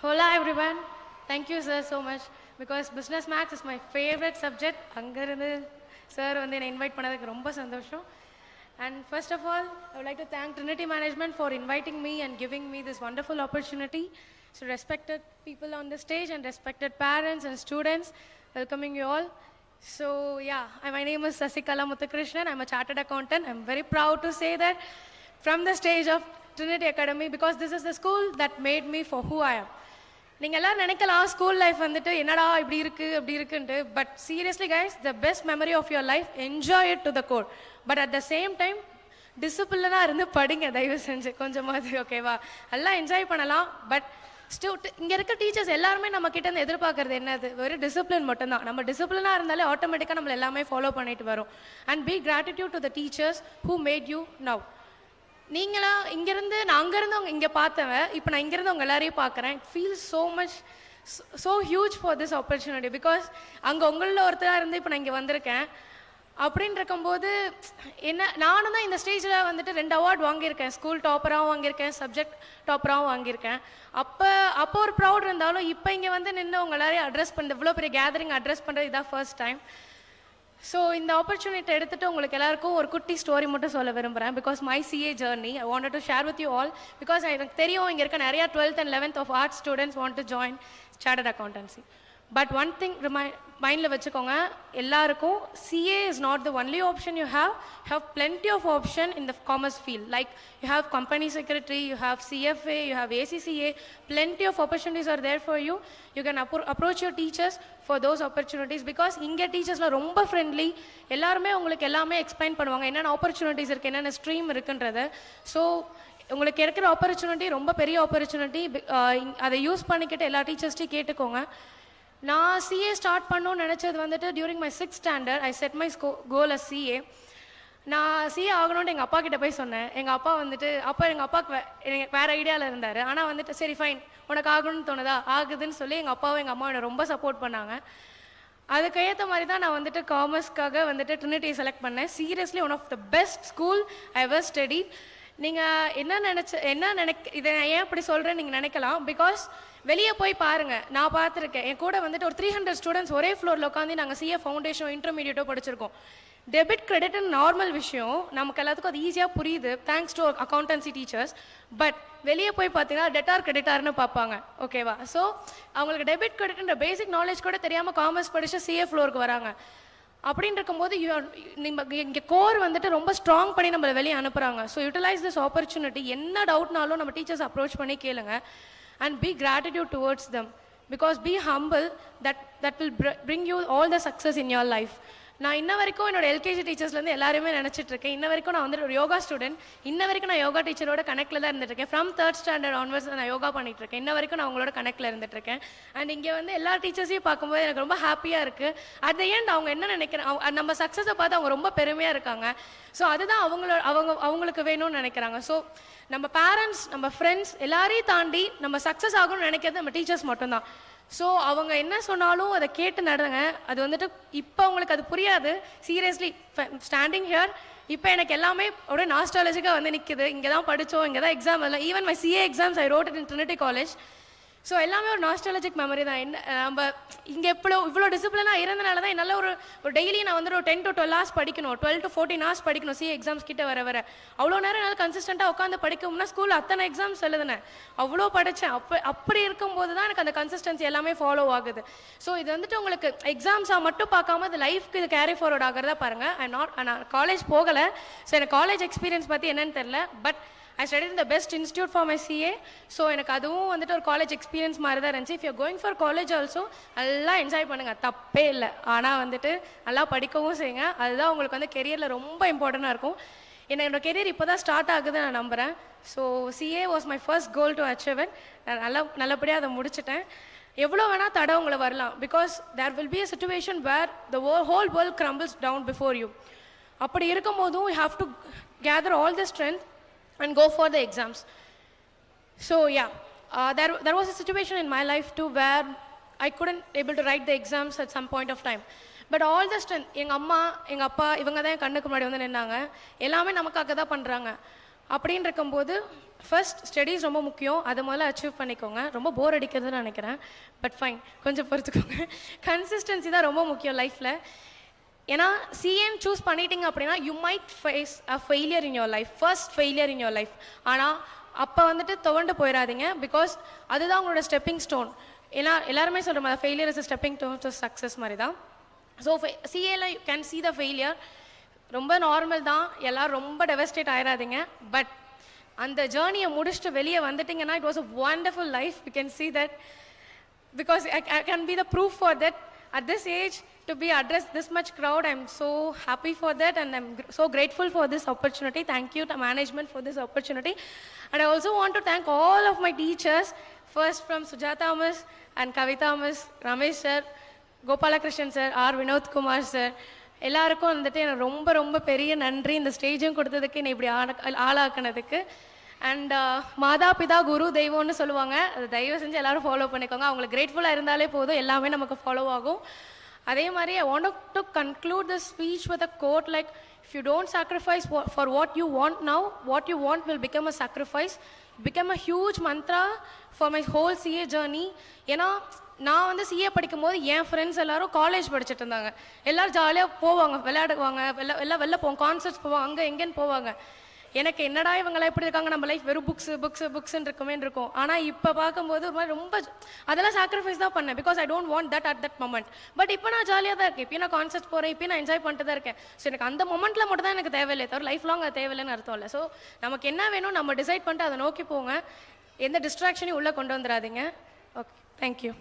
Hola everyone. Thank you sir so much because business maths is my favorite subject. அங்கிருந்து sir வந்து என்னை invite பண்ணதுக்கு ரொம்ப சந்தோஷம். And first of all, I would like to thank Trinity Management for inviting me and giving me this wonderful opportunity. So respected people on the stage and respected parents and students, welcoming you all. So yeah, my name is Sasikala Muthukrishnan. I'm a chartered accountant. I'm very proud to say that from the stage of Trinity Academy because this is the school that made me for who I am. நீங்கள் எல்லோரும் நினைக்கலாம் school life வந்துட்டு என்னடா இப்படி இருக்குது அப்படி இருக்குன்ட்டு but seriously guys the best memory of your life enjoy it to the core but at the same time டிசிப்ளினாக இருந்து படிங்க தயவு செஞ்சு கொஞ்சமாவது ஓகேவா எல்லாம் என்ஜாய் பண்ணலாம் பட் இங்கே இருக்க டீச்சர்ஸ் எல்லாருமே நம்ம கிட்ட இருந்து எதிர்பார்க்கறது என்னது வெறும் டிசிப்ளின் மட்டும்தான் நம்ம டிசிப்ளினாக இருந்தாலே ஆட்டோமேட்டிக்காக நம்மளை எல்லாமே ஃபாலோ பண்ணிட்டு வரும் and be gratitude to the teachers who made you now நீங்களா இங்கேருந்து நான் அங்கேருந்து அவங்க இங்கே பார்த்தவன் இப்போ நான் இங்கேருந்து அவங்க எல்லாரையும் பார்க்குறேன் it feels so much so huge for this opportunity because அங்கே உங்களில் ஒருத்தராக இருந்து இப்போ நான் இங்கே வந்திருக்கேன் அப்படின்னு இருக்கும்போது என்ன நானும் தான் இந்த ஸ்டேஜில் வந்துட்டு 2 அவார்ட் வாங்கியிருக்கேன் ஸ்கூல் டாப்பராகவும் வாங்கியிருக்கேன் சப்ஜெக்ட் டாப்பராகவும் வாங்கியிருக்கேன் அப்போ ஒரு ப்ரௌட் இருந்தாலும் இப்போ இங்கே வந்து நின்று உங்க எல்லாரையும் அட்ரஸ் பண்ணுறது இவ்வளோ பெரிய கேதரிங் அட்ரஸ் பண்ணுறது இதான் ஃபர்ஸ்ட் டைம் ஸோ இந்த ஆப்பர்ச்சுனிட்டி எடுத்துகிட்டு உங்களுக்கு எல்லாருக்கும் ஒரு குட்டி ஸ்டோரி மட்டும் சொல்ல விரும்புகிறேன் because my CA journey I wanted to share with you all because எனக்கு தெரியும் இங்கே இருக்க நிறையா 12th and 11th of arts students want to join chartered accountancy but one thing மைண்டில் வச்சுக்கோங்க எல்லாருக்கும் CA is not the only option you have plenty of option in the commerce field like you have company secretary, you have CFA, you have ACCA, plenty of opportunities are there for you. You can approach your teachers for those opportunities because இங்கே டீச்சர்ஸில் ரொம்ப friendly எல்லாருமே உங்களுக்கு எல்லாமே explain பண்ணுவாங்க என்னென்ன opportunities இருக்குது என்னென்ன stream இருக்குன்றத ஸோ உங்களுக்கு இருக்கிற ஆப்பர்ச்சுனிட்டி ரொம்ப பெரிய ஆப்பர்ச்சுனிட்டி அதை யூஸ் பண்ணிக்கிட்டு எல்லா டீச்சர்ஸ்ட்டையும் கேட்டுக்கோங்க நான் சிஏ ஸ்டார்ட் பண்ணணும்னு நினச்சது வந்துட்டு during my 6th standard I set my goal as CA நான் சிஏ ஆகணும்னு எங்கள் அப்பா கிட்ட போய் சொன்னேன் எங்கள் அப்பா வந்துட்டு எங்கள் அப்பாவுக்கு வேறு ஐடியாவில் இருந்தார் ஆனால் வந்துட்டு சரி ஃபைன் உனக்கு ஆகணும்னு தோணுதா ஆகுதுன்னு சொல்லி எங்கள் அப்பாவும் எங்கள் அம்மாவும் என்னை ரொம்ப சப்போர்ட் பண்ணாங்க அதுக்கு ஏற்ற மாதிரி தான் நான் வந்துட்டு காமர்ஸ்க்காக வந்துட்டு ட்ரினிட்டி செலக்ட் பண்ணேன் seriously one of the best school I ever study நீங்கள் என்ன இதை நான் ஏன் அப்படி சொல்கிறேன்னு நீங்கள் நினைக்கலாம் பிகாஸ் வெளியே போய் பாருங்கள் நான் பார்த்துருக்கேன் என் கூட வந்துட்டு ஒரு 300 ஸ்டூடெண்ட்ஸ் ஒரே ஃப்ளோரில் உட்காந்து நாங்கள் சிஏ ஃபவுண்டேஷன் இன்டர்மீடியட்டோ படிச்சிருக்கோம் டெபிட் கிரெடிட்னு நார்மல் விஷயம் நமக்கு எல்லாத்துக்கும் அது ஈஸியாக புரியுது thanks to accountancy teachers but வெளியே போய் பார்த்தீங்கன்னா டெட்டார் கிரெடிட்டார்னு பார்ப்பாங்க ஓகேவா ஸோ அவங்களுக்கு டெபிட் கிரெடிட்ன்ற பேசிக் நாலேஜ் கூட தெரியாமல் காமர்ஸ் படித்து சிஏ ஃப்ளோருக்கு வராங்க அப்படின்னு இருக்கும்போது இங்கே கோர் வந்துட்டு ரொம்ப ஸ்ட்ராங் பண்ணி நம்மளை வெளியே அனுப்புகிறாங்க ஸோ யூட்டிலைஸ் திஸ் ஆப்பர்ச்சுனிட்டி என்ன டவுட்னாலும் நம்ம டீச்சர்ஸ் அப்ரோச் பண்ணி கேளுங்க and be gratitude towards them because be humble that will bring you all the success in your life நான் இன்ன வரைக்கும் என்னோட எல்கேஜி டீச்சர்ஸ்லேருந்து எல்லாருமே நினச்சிட்டு இருக்கேன் இன்ன வரைக்கும் நான் வந்துட்டு ஒரு யோகா ஸ்டூடெண்ட் இன்ன வரைக்கும் நான் யோகா டீச்சரோட கனெக்டில் தான் இருந்துட்டுருக்கேன் ஃப்ரம் 3rd standard ஆன்வர்ட்ஸ் நான் யோகா பண்ணிட்டு இருக்கேன் இன்ன வரைக்கும் நான் அவங்களோட கனெக்டில் இருந்துட்டுருக்கேன் அண்ட் இங்கே வந்து எல்லா டீச்சர்ஸையும் பார்க்கும்போது எனக்கு ரொம்ப ஹாப்பியாக இருக்குது அட் த எண்ட் அவங்க என்ன நினைக்கிறாங்க நம்ம சக்ஸஸை பார்த்து அவங்க ரொம்ப பெருமையாக இருக்காங்க ஸோ அதுதான் அவங்களுக்கு வேணும்னு நினைக்கிறாங்க ஸோ நம்ம பேரண்ட்ஸ் நம்ம ஃப்ரெண்ட்ஸ் எல்லாரையும் தாண்டி நம்ம சக்ஸஸ் ஆகணும்னு நினைக்கிறது நம்ம டீச்சர்ஸ் மட்டும்தான் ஸோ அவங்க என்ன சொன்னாலும் அதை கேட்டு நடங்க அது வந்துட்டு இப்போ அவங்களுக்கு அது புரியாது சீரியஸ்லி ஸ்டாண்டிங் ஹியர் இப்போ எனக்கு எல்லாமே ஒரு நாஸ்டாலஜிக்காக வந்து நிற்குது இங்கே தான் படித்தோம் இங்கே தான் எக்ஸாம் எல்லாம் even my CA exams I wrote in Trinity college so எல்லாமே ஒரு நாஸ்டாலஜிக் மெமரி தான் என்ன நம்ம இங்கே இவ்வளோ டிசிப்ளினாக இருந்தனால தான் என்னால் ஒரு டெய்லி நான் வந்துட்டு ஒரு 10 to 12 hours படிக்கணும் 12 to 14 hours படிக்கணும் சிஏ எக்ஸாம்ஸ் கிட்ட வர அவ்வளோ நேரம் என்னால் கன்சிஸ்டண்ட்டாக உட்காந்து படிக்கணும்னா ஸ்கூலில் அத்தனை எக்ஸாம்ஸ் எழுதுனேன் அவ்வளோ படித்தேன் அப்படி இருக்கும்போது தான் எனக்கு அந்த கன்சிஸ்டன்சி எல்லாமே ஃபாலோ ஆகுது ஸோ இது வந்துட்டு உங்களுக்கு எக்ஸாம்ஸாக மட்டும் பார்க்காம அது லைஃப்க்கு இது கேரி ஃபார்வர்ட் ஆகிறதா பாருங்கள் நான் காலேஜ் போகலை ஸோ எனக்கு காலேஜ் எக்ஸ்பீரியன்ஸ் பற்றி என்னன்னு தெரில but I studied in the best institute for my CA so எனக்கு அதுவும் வந்துட்டு ஒரு காலேஜ் எக்ஸ்பீரியன்ஸ் மாதிரி தான் இருந்துச்சு if you going for college also நல்லா என்ஜாய் பண்ணுங்கள் தப்பே இல்லை ஆனால் வந்துட்டு நல்லா படிக்கவும் செய்யுங்க அதுதான் உங்களுக்கு வந்து கெரியரில் ரொம்ப இம்பார்ட்டண்ட்டாக இருக்கும் என்னோட கெரியர் இப்போ தான் ஸ்டார்ட் ஆகுது நான் நம்புகிறேன் so CA was my first goal to achieve it நான் நல்லபடியாக அதை முடிச்சிட்டேன் எவ்வளோ வேணால் தடை உங்களை வரலாம் because there will be a situation where the whole world crumbles down before you அப்படி இருக்கும் போதும் you have to gather all the strength and go for the exams. So yeah, there was a situation in my life too where I couldn't able to write the exams at some point of time. But all the strength, எங்கள் அம்மா எங்கள் அப்பா இவங்க தான் என் கண்ணுக்கு முன்னாடி வந்து நின்னாங்க எல்லாமே நமக்காக தான் பண்ணுறாங்க அப்படின்னு இருக்கும்போது ஃபர்ஸ்ட் ஸ்டடீஸ் ரொம்ப முக்கியம், அதை முதல்ல அச்சீவ் பண்ணிக்கோங்க. ரொம்ப போர் அடிக்கிறதுன்னு நினைக்கிறேன், பட் ஃபைன், கொஞ்சம் பொறுத்துக்கோங்க. கன்சிஸ்டன்சி தான் ரொம்ப முக்கியம் லைஃப்பில். ஏன்னா சிஏன்னு சூஸ் பண்ணிட்டீங்க அப்படின்னா you might face a failure in your life, first failure in your life. ஆனால் அப்போ வந்துட்டு துவண்டு போயிடாதீங்க, பிகாஸ் அதுதான் உங்களோட ஸ்டெப்பிங் ஸ்டோன். ஏன்னா எல்லாருமே சொல்கிற மாதிரி failure is stepping stone to success மாதிரி தான். ஸோ சிஏல you can see the failure, ரொம்ப நார்மல் தான், எல்லோரும் ரொம்ப டெவஸ்டேட் ஆயிடாதீங்க. பட் அந்த ஜேர்னியை முடிச்சுட்டு வெளியே வந்துட்டிங்கன்னா it was a wonderful life. You can see that because I can be the proof for that. At this age, to be addressed this much crowd, I'm so happy for that, and I'm so grateful for this opportunity. Thank you to management for this opportunity. And I also want to thank all of my teachers, first from Sujata Miss and Kavita Miss, Ramesh sir, Gopalakrishnan sir, R. Vinod Kumar sir. எல்லாருக்கும் வந்துட்டு எனக்கு ரொம்ப ரொம்ப பெரிய நன்றி, இந்த ஸ்டேஜும் கொடுத்ததுக்கு என்னை இப்படி ஆளாக்குனதுக்கு. அண்ட் மாதா பிதா குரு தெய்வம்னு சொல்லுவாங்க, அது தயவு செஞ்சு எல்லோரும் ஃபாலோ பண்ணிக்கோங்க. அவங்களுக்கு கிரேட்ஃபுல்லாக இருந்தாலே போதும், எல்லாமே நமக்கு ஃபாலோ ஆகும். அதே மாதிரி I want to conclude this speech with a quote like, if you don't sacrifice for what you want now, what you want will become a sacrifice. Become a huge mantra for my whole CA journey. ஏன்னா நான் வந்து CA படிக்கும் போது என் friends எல்லாரும் college படிச்சுட்டு இருந்தாங்க. எல்லோரும் ஜாலியாக போவாங்க, விளையாடுவாங்க, வெளில போவாங்க, கான்சர்ட்ஸ் போவாங்க, அங்கே எங்கேன்னு போவாங்க. எனக்கு என்னடா இவங்களாம் எப்படி இருக்காங்க, நம்ம லைஃப் வெறும் புக்ஸ்ன்னு இருக்குமே இருக்கும். ஆனால் இப்போ பார்க்கும்போது ஒரு மாதிரி ரொம்ப அதெல்லாம் சாக்ரிஃபைஸ் தான் பண்ணேன், because I don't want that at that moment. But இப்போ நான் ஜாலியாக தான் இருக்கேன், இப்போ நான் கான்சர்ட் போகிறேன், இப்போ நான் என்ஜாய் பண்ணிட்டு தான் இருக்கேன். ஸோ எனக்கு அந்த மொமெண்ட்டில் மட்டும் தான் எனக்கு தேவையில்லை, தவிர லைஃப் லாங் அது தேவையில்லைன்னு அர்த்தம் இல்லை. ஸோ நமக்கு என்ன வேணும் நம்ம டிசைட் பண்ணிட்டு அதை நோக்கி போங்க, எந்த டிஸ்ட்ராக்ஷனையும் உள்ளே கொண்டு வந்துடாதீங்க. Okay, thank you.